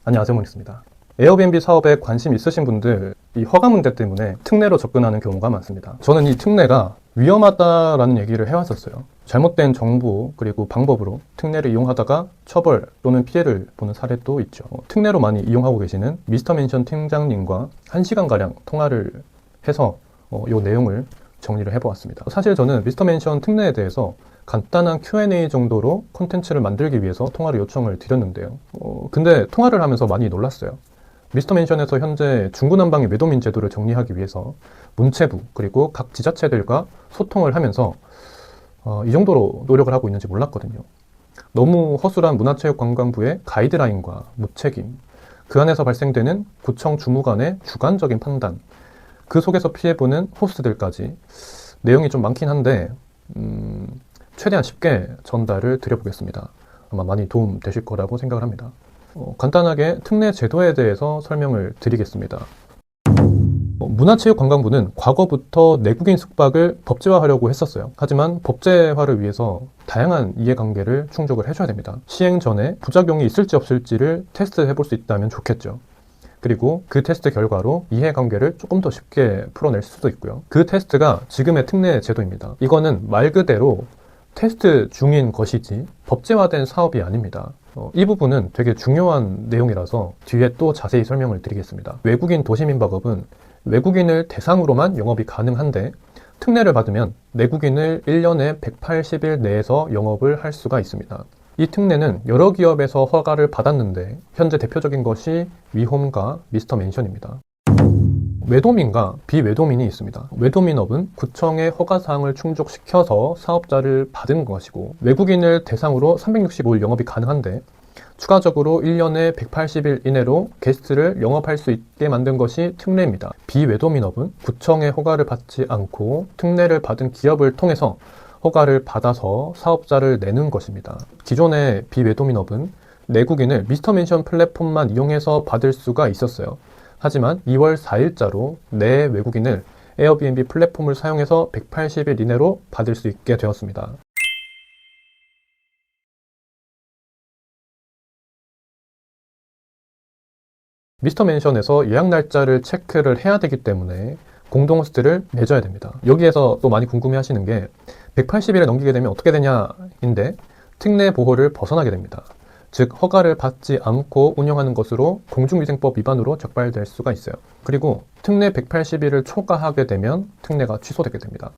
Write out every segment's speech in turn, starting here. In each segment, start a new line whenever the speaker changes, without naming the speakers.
안녕하세요, 모니스입니다. 에어비앤비 사업에 관심 있으신 분들, 이 허가 문제 때문에 특례로 접근하는 경우가 많습니다. 저는 이 특례가 위험하다라는 얘기를 해왔었어요. 잘못된 정보 그리고 방법으로 특례를 이용하다가 처벌 또는 피해를 보는 사례도 있죠. 특례로 많이 이용하고 계시는 미스터 맨션 팀장님과 1시간가량 통화를 해서 이 내용을 정리를 해보았습니다. 사실 저는 미스터 맨션 특례에 대해서 간단한 Q&A 정도로 콘텐츠를 만들기 위해서 통화를 요청을 드렸는데요. 근데 통화를 하면서 많이 놀랐어요. 미스터 맨션에서 현재 중구난방의 외도민 제도를 정리하기 위해서 문체부 그리고 각 지자체들과 소통을 하면서 이 정도로 노력을 하고 있는지 몰랐거든요. 너무 허술한 문화체육관광부의 가이드라인과 무책임, 그 안에서 발생되는 구청 주무관의 주관적인 판단, 그 속에서 피해보는 호스트들까지 내용이 좀 많긴 한데 최대한 쉽게 전달을 드려보겠습니다. 아마 많이 도움 되실 거라고 생각을 합니다. 간단하게 특례 제도에 대해서 설명을 드리겠습니다. 문화체육관광부는 과거부터 내국인 숙박을 법제화하려고 했었어요. 하지만 법제화를 위해서 다양한 이해관계를 충족을 해줘야 됩니다. 시행 전에 부작용이 있을지 없을지를 테스트해 볼 수 있다면 좋겠죠. 그리고 그 테스트 결과로 이해관계를 조금 더 쉽게 풀어낼 수도 있고요. 그 테스트가 지금의 특례 제도입니다. 이거는 말 그대로 테스트 중인 것이지 법제화된 사업이 아닙니다. 이 부분은 되게 중요한 내용이라서 뒤에 또 자세히 설명을 드리겠습니다. 외국인 도시민박업은 외국인을 대상으로만 영업이 가능한데 특례를 받으면 내국인을 1년에 180일 내에서 영업을 할 수가 있습니다. 이 특례는 여러 기업에서 허가를 받았는데 현재 대표적인 것이 위홈과 미스터 맨션입니다. 외도민과 비외도민이 있습니다. 외도민업은 구청의 허가사항을 충족시켜서 사업자를 받은 것이고 외국인을 대상으로 365일 영업이 가능한데 추가적으로 1년에 180일 이내로 게스트를 영업할 수 있게 만든 것이 특례입니다. 비외도민업은 구청의 허가를 받지 않고 특례를 받은 기업을 통해서 허가를 받아서 사업자를 내는 것입니다. 기존의 비외도민업은 내국인을 미스터 맨션 플랫폼만 이용해서 받을 수가 있었어요. 하지만 2월 4일자로 내 외국인을 에어비앤비 플랫폼을 사용해서 180일 이내로 받을 수 있게 되었습니다. 미스터 맨션에서 예약 날짜를 체크를 해야 되기 때문에 공동 호스트를 맺어야 됩니다. 여기에서 또 많이 궁금해 하시는 게 180일을 넘기게 되면 어떻게 되냐인데 특례 보호를 벗어나게 됩니다. 즉 허가를 받지 않고 운영하는 것으로 공중위생법 위반으로 적발될 수가 있어요. 그리고 특례 180일을 초과하게 되면 특례가 취소되게 됩니다.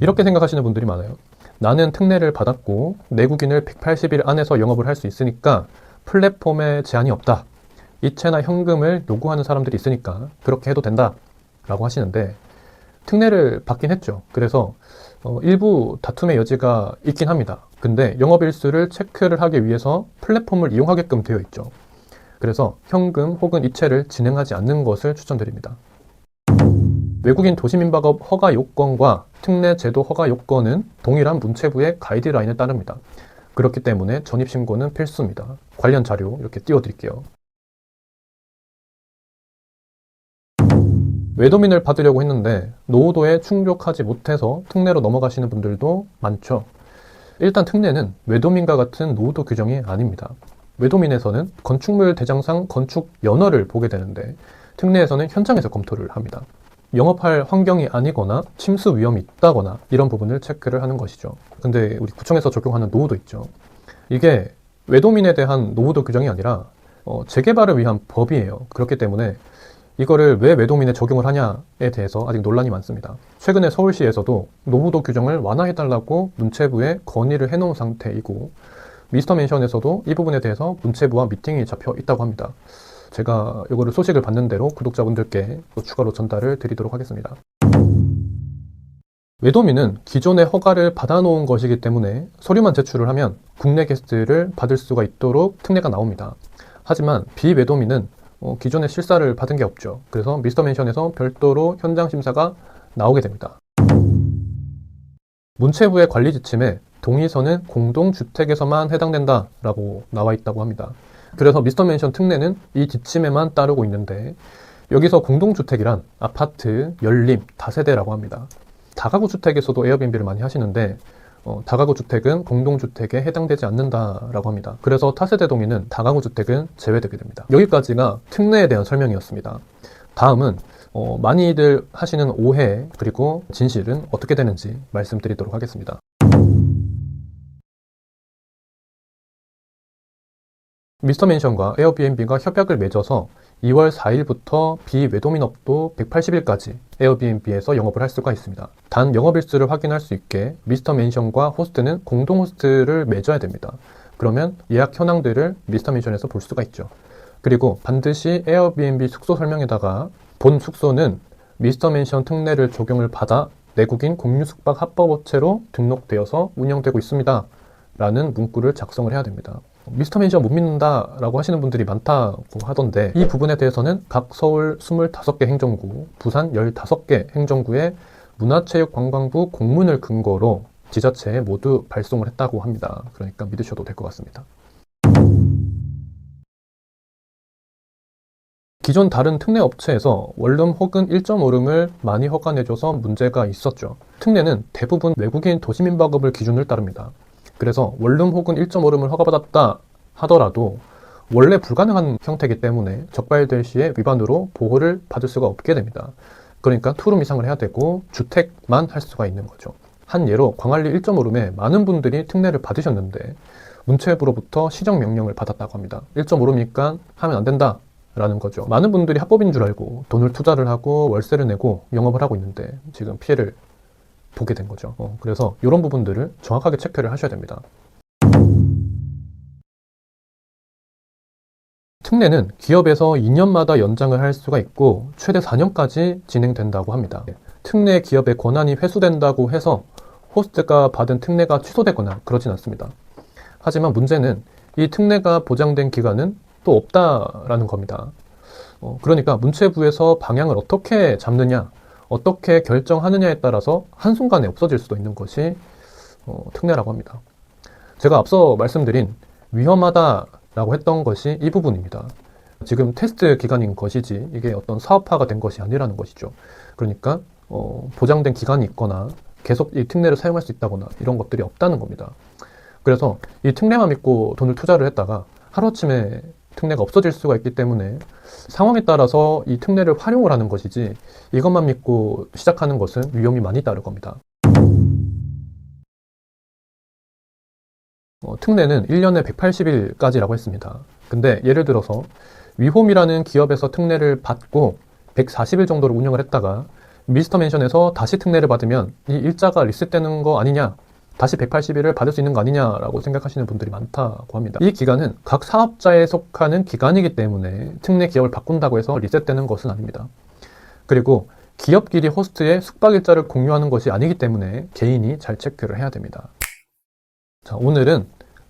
이렇게 생각하시는 분들이 많아요. 나는 특례를 받았고 내국인을 180일 안에서 영업을 할 수 있으니까 플랫폼에 제한이 없다. 이체나 현금을 요구하는 사람들이 있으니까 그렇게 해도 된다 라고 하시는데 특례를 받긴 했죠. 그래서 일부 다툼의 여지가 있긴 합니다. 근데 영업일수를 체크를 하기 위해서 플랫폼을 이용하게끔 되어 있죠. 그래서 현금 혹은 이체를 진행하지 않는 것을 추천드립니다. 외국인 도시민박업 허가 요건과 특례 제도 허가 요건은 동일한 문체부의 가이드라인에 따릅니다. 그렇기 때문에 전입신고는 필수입니다. 관련 자료 이렇게 띄워드릴게요. 외도민을 받으려고 했는데 노후도에 충족하지 못해서 특례로 넘어가시는 분들도 많죠. 일단 특례는 외도민과 같은 노후도 규정이 아닙니다. 외도민에서는 건축물 대장상 건축 연허를 보게 되는데 특례에서는 현장에서 검토를 합니다. 영업할 환경이 아니거나 침수 위험이 있다거나 이런 부분을 체크를 하는 것이죠. 근데 우리 구청에서 적용하는 노후도 있죠. 이게 외도민에 대한 노후도 규정이 아니라 재개발을 위한 법이에요. 그렇기 때문에 이거를 왜 외도민에 적용을 하냐에 대해서 아직 논란이 많습니다. 최근에 서울시에서도 노후도 규정을 완화해달라고 문체부에 건의를 해놓은 상태이고 미스터 맨션에서도 이 부분에 대해서 문체부와 미팅이 잡혀 있다고 합니다. 제가 이거를 소식을 받는 대로 구독자분들께 또 추가로 전달을 드리도록 하겠습니다. 외도민은 기존의 허가를 받아놓은 것이기 때문에 서류만 제출을 하면 국내 게스트를 받을 수가 있도록 특례가 나옵니다. 하지만 비외도민은 기존에 실사를 받은 게 없죠. 그래서 미스터 맨션에서 별도로 현장 심사가 나오게 됩니다. 문체부의 관리 지침에 동의서는 공동주택에서만 해당된다라고 나와 있다고 합니다. 그래서 미스터 맨션 특례는 이 지침에만 따르고 있는데 여기서 공동주택이란 아파트, 연립, 다세대라고 합니다. 다가구 주택에서도 에어비앤비를 많이 하시는데 다가구 주택은 공동주택에 해당되지 않는다라고 합니다. 그래서 타세대 동의는 다가구 주택은 제외되게 됩니다. 여기까지가 특례에 대한 설명이었습니다. 다음은 많이들 하시는 오해 그리고 진실은 어떻게 되는지 말씀드리도록 하겠습니다. 미스터맨션과 에어비앤비가 협약을 맺어서 2월 4일부터 비외도민업도 180일까지 에어비앤비에서 영업을 할 수가 있습니다. 단 영업일수를 확인할 수 있게 미스터맨션과 호스트는 공동 호스트를 맺어야 됩니다. 그러면 예약 현황들을 미스터맨션에서 볼 수가 있죠. 그리고 반드시 에어비앤비 숙소 설명에다가 본 숙소는 미스터맨션 특례를 적용을 받아 내국인 공유숙박 합법업체로 등록되어서 운영되고 있습니다. 라는 문구를 작성을 해야 됩니다. 미스터맨션 못 믿는다 라고 하시는 분들이 많다고 하던데 이 부분에 대해서는 각 서울 25개 행정구, 부산 15개 행정구의 문화체육관광부 공문을 근거로 지자체에 모두 발송을 했다고 합니다. 그러니까 믿으셔도 될 것 같습니다. 기존 다른 특례 업체에서 원룸 혹은 1.5룸을 많이 허가내줘서 문제가 있었죠. 특례는 대부분 외국인 도시민박업을 기준을 따릅니다. 그래서 원룸 혹은 1.5룸을 허가받았다 하더라도 원래 불가능한 형태이기 때문에 적발될 시에 위반으로 보호를 받을 수가 없게 됩니다. 그러니까 투룸 이상을 해야 되고 주택만 할 수가 있는 거죠. 한 예로 광안리 1.5룸에 많은 분들이 특례를 받으셨는데 문체부로부터 시정명령을 받았다고 합니다. 1.5룸이니까 하면 안 된다 라는 거죠. 많은 분들이 합법인 줄 알고 돈을 투자를 하고 월세를 내고 영업을 하고 있는데 지금 피해를 보게 된 거죠. 그래서 이런 부분들을 정확하게 체크를 하셔야 됩니다. 특례는 기업에서 2년마다 연장을 할 수가 있고 최대 4년까지 진행된다고 합니다. 특례 기업의 권한이 회수된다고 해서 호스트가 받은 특례가 취소되거나 그러진 않습니다. 하지만 문제는 이 특례가 보장된 기간은 또 없다라는 겁니다. 그러니까 문체부에서 방향을 어떻게 잡느냐 어떻게 결정하느냐에 따라서 한순간에 없어질 수도 있는 것이 특례라고 합니다. 제가 앞서 말씀드린 위험하다라고 했던 것이 이 부분입니다. 지금 테스트 기간인 것이지 이게 어떤 사업화가 된 것이 아니라는 것이죠. 그러니까 보장된 기간이 있거나 계속 이 특례를 사용할 수 있다거나 이런 것들이 없다는 겁니다. 그래서 이 특례만 믿고 돈을 투자를 했다가 하루아침에 특례가 없어질 수가 있기 때문에 상황에 따라서 이 특례를 활용을 하는 것이지 이것만 믿고 시작하는 것은 위험이 많이 따를 겁니다. 특례는 1년에 180일까지라고 했습니다. 근데 예를 들어서 위홈이라는 기업에서 특례를 받고 140일 정도를 운영을 했다가 미스터맨션에서 다시 특례를 받으면 이 일자가 리셋되는 거 아니냐 다시 180일을 받을 수 있는 거 아니냐라고 생각하시는 분들이 많다고 합니다. 이 기간은 각 사업자에 속하는 기간이기 때문에 특례 기업을 바꾼다고 해서 리셋되는 것은 아닙니다. 그리고 기업끼리 호스트의 숙박 일자를 공유하는 것이 아니기 때문에 개인이 잘 체크를 해야 됩니다. 자, 오늘은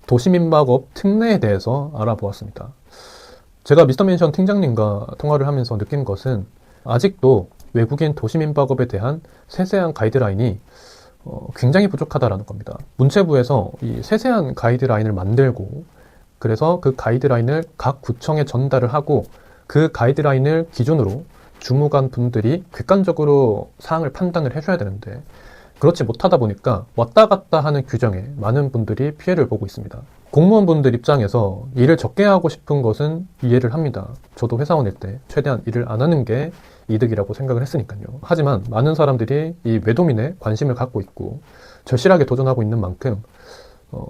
도시민박업 특례에 대해서 알아보았습니다. 제가 미스터맨션 팀장님과 통화를 하면서 느낀 것은 아직도 외국인 도시민박업에 대한 세세한 가이드라인이 굉장히 부족하다라는 겁니다. 문체부에서 이 세세한 가이드라인을 만들고 그래서 그 가이드라인을 각 구청에 전달을 하고 그 가이드라인을 기준으로 주무관 분들이 객관적으로 사항을 판단을 해줘야 되는데 그렇지 못하다 보니까 왔다 갔다 하는 규정에 많은 분들이 피해를 보고 있습니다. 공무원분들 입장에서 일을 적게 하고 싶은 것은 이해를 합니다. 저도 회사원일 때 최대한 일을 안 하는 게 이득이라고 생각을 했으니까요. 하지만 많은 사람들이 이 외도민에 관심을 갖고 있고 절실하게 도전하고 있는 만큼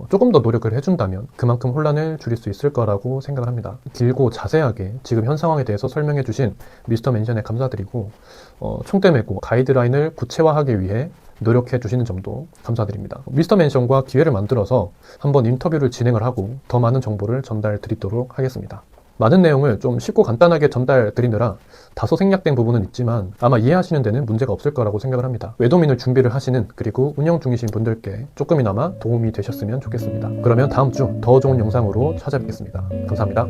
조금 더 노력을 해준다면 그만큼 혼란을 줄일 수 있을 거라고 생각을 합니다. 길고 자세하게 지금 현 상황에 대해서 설명해 주신 미스터맨션에 감사드리고 총대 메고 가이드라인을 구체화하기 위해 노력해 주시는 점도 감사드립니다. 미스터맨션과 기회를 만들어서 한번 인터뷰를 진행을 하고 더 많은 정보를 전달 드리도록 하겠습니다. 많은 내용을 좀 쉽고 간단하게 전달 드리느라 다소 생략된 부분은 있지만 아마 이해하시는 데는 문제가 없을 거라고 생각을 합니다. 외도민을 준비를 하시는 그리고 운영 중이신 분들께 조금이나마 도움이 되셨으면 좋겠습니다. 그러면 다음 주 더 좋은 영상으로 찾아뵙겠습니다. 감사합니다.